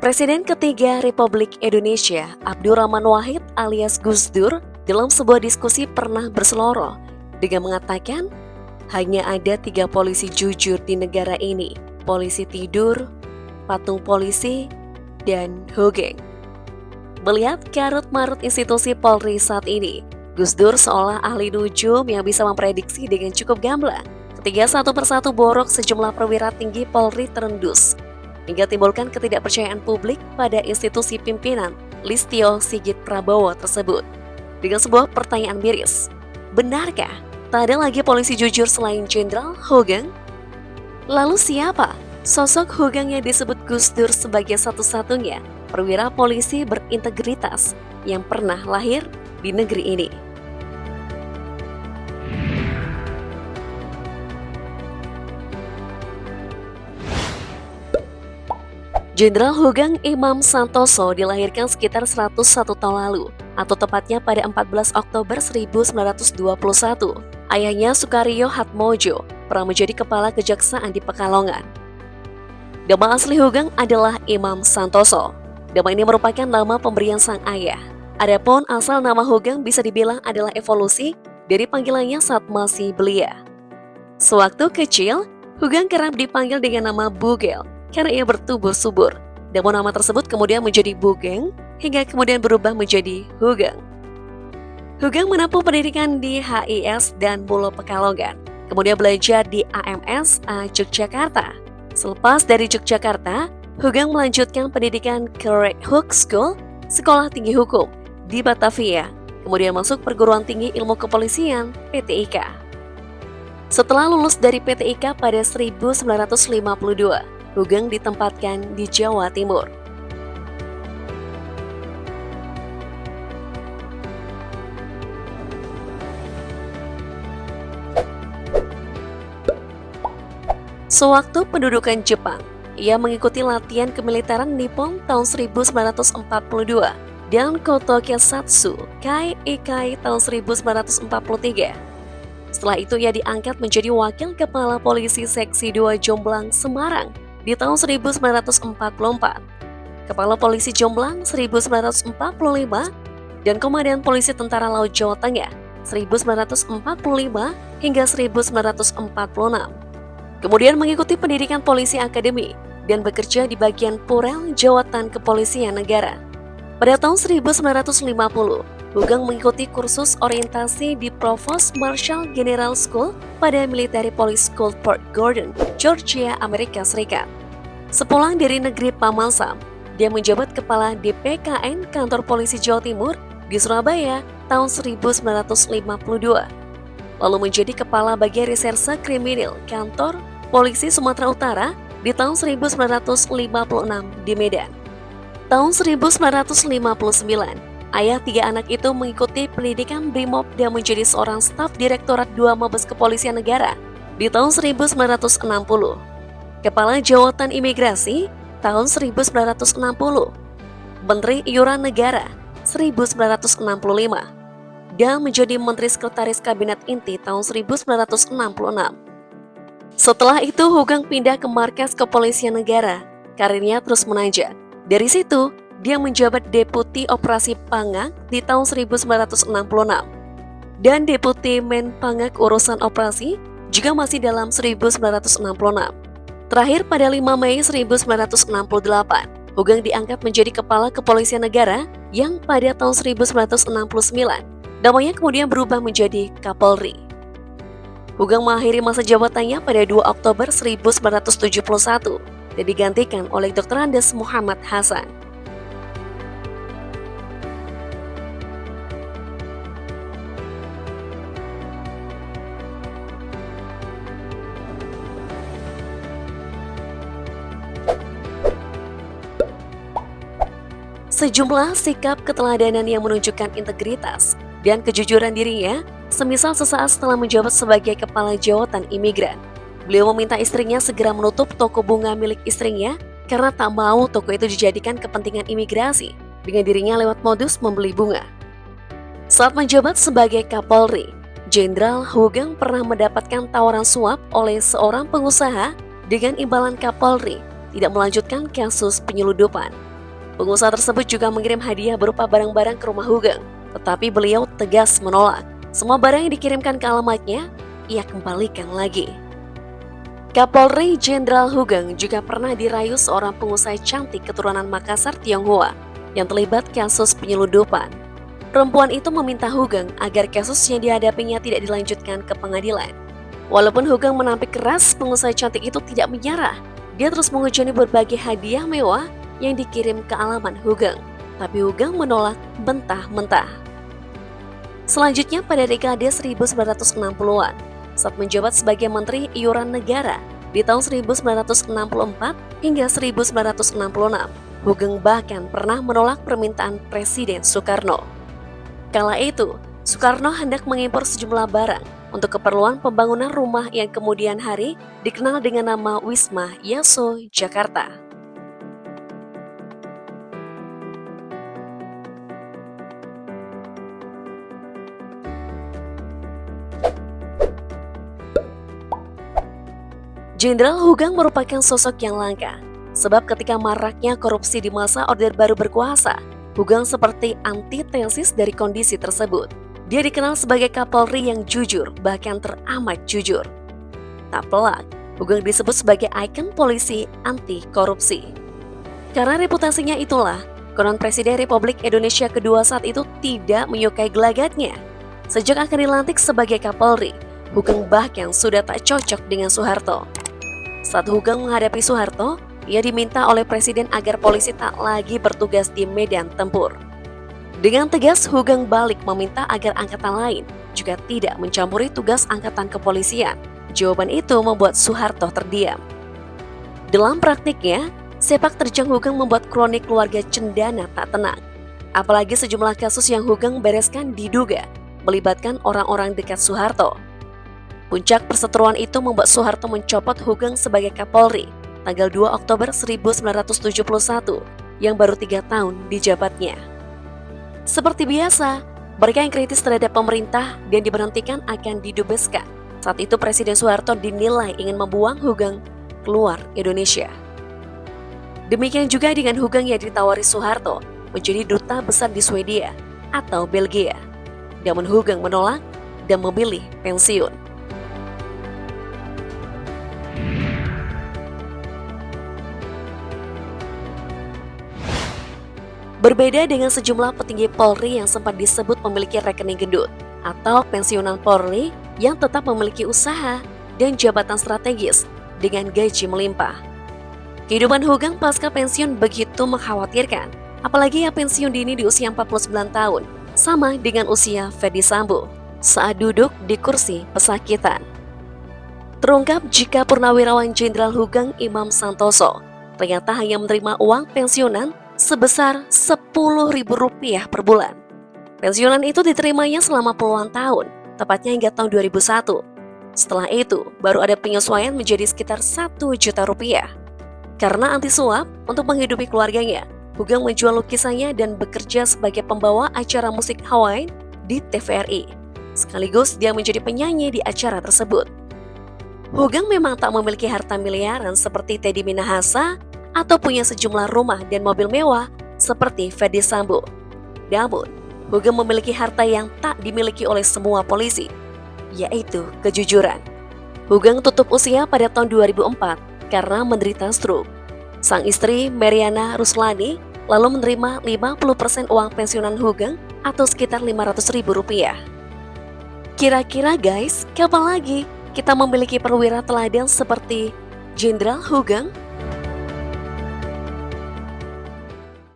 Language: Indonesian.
Presiden ketiga Republik Indonesia, Abdurrahman Wahid alias Gus Dur, dalam sebuah diskusi pernah berseloroh dengan mengatakan hanya ada 3 polisi jujur di negara ini, polisi tidur, patung polisi, dan hogeng. Melihat karut-marut institusi Polri saat ini, Gus Dur seolah ahli nujum yang bisa memprediksi dengan cukup gamblang ketika satu persatu borok sejumlah perwira tinggi Polri terendus, hingga timbulkan ketidakpercayaan publik pada institusi pimpinan Listio Sigit Prabowo tersebut. Dengan sebuah pertanyaan miris, benarkah tak ada lagi polisi jujur selain Jenderal Hogeng? Lalu siapa sosok Hogeng yang disebut Gus Dur sebagai satu-satunya perwira polisi berintegritas yang pernah lahir di negeri ini? Jenderal Hogeng Imam Santoso dilahirkan sekitar 101 tahun lalu, atau tepatnya pada 14 Oktober 1921. Ayahnya Sukaryo Hatmojo pernah menjadi kepala kejaksaan di Pekalongan. Nama asli Hogeng adalah Imam Santoso. Nama ini merupakan nama pemberian sang ayah. Adapun asal nama Hogeng bisa dibilang adalah evolusi dari panggilannya saat masih belia. Sewaktu kecil, Hogeng kerap dipanggil dengan nama Bugel karena ia bertubuh subur. Namun nama tersebut kemudian menjadi Bugeng hingga kemudian berubah menjadi Hogeng. Hogeng menempuh pendidikan di HIS dan Mulo Pekalongan, kemudian belajar di AMSA Yogyakarta. Selepas dari Yogyakarta, Hogeng melanjutkan pendidikan ke Red Hook School, Sekolah Tinggi Hukum, di Batavia, kemudian masuk Perguruan Tinggi Ilmu Kepolisian (PTIK). Setelah lulus dari PTIK pada 1952, Hogeng ditempatkan di Jawa Timur. Sewaktu pendudukan Jepang, ia mengikuti latihan kemiliteran Nippon tahun 1942 dan Kotokusatsu Kai Ikai tahun 1943. Setelah itu ia diangkat menjadi Wakil Kepala Polisi Seksi 2 Jomblang, Semarang di tahun 1944, Kepala Polisi Jomblang 1945, dan Komandan Polisi Tentara Laut Jawa Tengah 1945 hingga 1946. Kemudian mengikuti pendidikan polisi akademi dan bekerja di bagian Purel Jawatan Kepolisian Negara. Pada tahun 1950, Hogeng mengikuti kursus orientasi di Provost Marshal General School pada Military Police School Fort Gordon, Georgia, Amerika Serikat. Sepulang dari negeri Pamansam, dia menjabat Kepala DPKN Kantor Polisi Jawa Timur di Surabaya tahun 1952. Lalu menjadi Kepala Bagian Reserse Kriminal Kantor Polisi Sumatera Utara di tahun 1956 di Medan. Tahun 1959, ayah 3 anak itu mengikuti pendidikan Brimob dan menjadi seorang staf Direktorat 2 Mabes Kepolisian Negara di tahun 1960. Kepala Jawatan Imigrasi tahun 1960, Menteri Iuran Negara 1965, dan menjadi Menteri Sekretaris Kabinet Inti tahun 1966. Setelah itu Hogeng pindah ke Markas Kepolisian Negara, karirnya terus menanjak. Dari situ, dia menjabat Deputi Operasi Pangak di tahun 1966 dan Deputi Menpangak Urusan Operasi juga masih dalam 1966. Terakhir pada 5 Mei 1968, Hogeng diangkat menjadi Kepala Kepolisian Negara yang pada tahun 1969 namanya kemudian berubah menjadi Kapolri. Hogeng mengakhiri masa jabatannya pada 2 Oktober 1971 dan digantikan oleh Dr. Andes Muhammad Hasan. Sejumlah sikap keteladanan yang menunjukkan integritas dan kejujuran dirinya, semisal sesaat setelah menjabat sebagai Kepala Jawatan Imigran. Beliau meminta istrinya segera menutup toko bunga milik istrinya karena tak mau toko itu dijadikan kepentingan imigrasi dengan dirinya lewat modus membeli bunga. Saat menjabat sebagai Kapolri, Jenderal Hogeng pernah mendapatkan tawaran suap oleh seorang pengusaha dengan imbalan Kapolri tidak melanjutkan kasus penyeludupan. Pengusaha tersebut juga mengirim hadiah berupa barang-barang ke rumah Hugeng, tetapi beliau tegas menolak. Semua barang yang dikirimkan ke alamatnya, ia kembalikan lagi. Kapolri Jenderal Hugeng juga pernah dirayu seorang pengusaha cantik keturunan Makassar, Tionghoa yang terlibat kasus penyelundupan. Perempuan itu meminta Hugeng agar kasus yang dihadapinya tidak dilanjutkan ke pengadilan. Walaupun Hugeng menampik keras, pengusaha cantik itu tidak menyerah. Dia terus menghujani berbagai hadiah mewah yang dikirim ke alamat Hugeng, tapi Hugeng menolak mentah-mentah. Selanjutnya pada dekade 1960-an, saat menjabat sebagai Menteri Iuran Negara di tahun 1964 hingga 1966, Hugeng bahkan pernah menolak permintaan Presiden Soekarno. Kala itu, Soekarno hendak mengimpor sejumlah barang untuk keperluan pembangunan rumah yang kemudian hari dikenal dengan nama Wisma Yaso Jakarta. Jenderal Hugeng merupakan sosok yang langka, sebab ketika maraknya korupsi di masa Orde Baru berkuasa, Hugeng seperti antitesis dari kondisi tersebut. Dia dikenal sebagai Kapolri yang jujur, bahkan teramat jujur. Tak pelak, Hugeng disebut sebagai ikon polisi anti korupsi. Karena reputasinya itulah, konon Presiden Republik Indonesia kedua saat itu tidak menyukai gelagatnya. Sejak akan dilantik sebagai Kapolri, Hugeng bahkan sudah tak cocok dengan Soeharto. Saat Hugeng menghadapi Soeharto, ia diminta oleh Presiden agar polisi tak lagi bertugas di medan tempur. Dengan tegas, Hugeng balik meminta agar angkatan lain juga tidak mencampuri tugas angkatan kepolisian. Jawaban itu membuat Soeharto terdiam. Dalam praktiknya, sepak terjang Hugeng membuat kronik keluarga cendana tak tenang. Apalagi sejumlah kasus yang Hugeng bereskan diduga melibatkan orang-orang dekat Soeharto. Puncak perseteruan itu membuat Soeharto mencopot Hugeng sebagai Kapolri tanggal 2 Oktober 1971 yang baru 3 tahun dijabatnya. Seperti biasa, mereka yang kritis terhadap pemerintah dan diberhentikan akan didubeskan. Saat itu Presiden Soeharto dinilai ingin membuang Hugeng keluar Indonesia. Demikian juga dengan Hugeng yang ditawari Soeharto menjadi duta besar di Swedia atau Belgia. Namun Hugeng menolak dan memilih pensiun. Berbeda dengan sejumlah petinggi Polri yang sempat disebut memiliki rekening gendut atau pensiunan Polri yang tetap memiliki usaha dan jabatan strategis dengan gaji melimpah. Kehidupan Hugeng pasca pensiun begitu mengkhawatirkan, apalagi yang pensiun dini di usia 49 tahun, sama dengan usia Ferdy Sambo saat duduk di kursi pesakitan. Terungkap jika Purnawirawan Jenderal Hugeng Imam Santoso ternyata hanya menerima uang pensiunan sebesar Rp10.000 per bulan. Pensiunan itu diterimanya selama puluhan tahun, tepatnya hingga tahun 2001. Setelah itu, baru ada penyesuaian menjadi sekitar Rp1 juta. Karena anti suap, untuk menghidupi keluarganya, Hugeng menjual lukisannya dan bekerja sebagai pembawa acara musik Hawaii di TVRI. Sekaligus dia menjadi penyanyi di acara tersebut. Hugeng memang tak memiliki harta miliaran seperti Teddy Minahasa atau punya sejumlah rumah dan mobil mewah seperti Ferdy Sambo. Namun, Hugeng memiliki harta yang tak dimiliki oleh semua polisi, yaitu kejujuran. Hugeng tutup usia pada tahun 2004 karena menderita stroke. Sang istri, Mariana Ruslani, lalu menerima 50% uang pensiunan Hugeng atau sekitar Rp500.000. Kira-kira guys, kapan lagi kita memiliki perwira teladan seperti Jenderal Hugeng?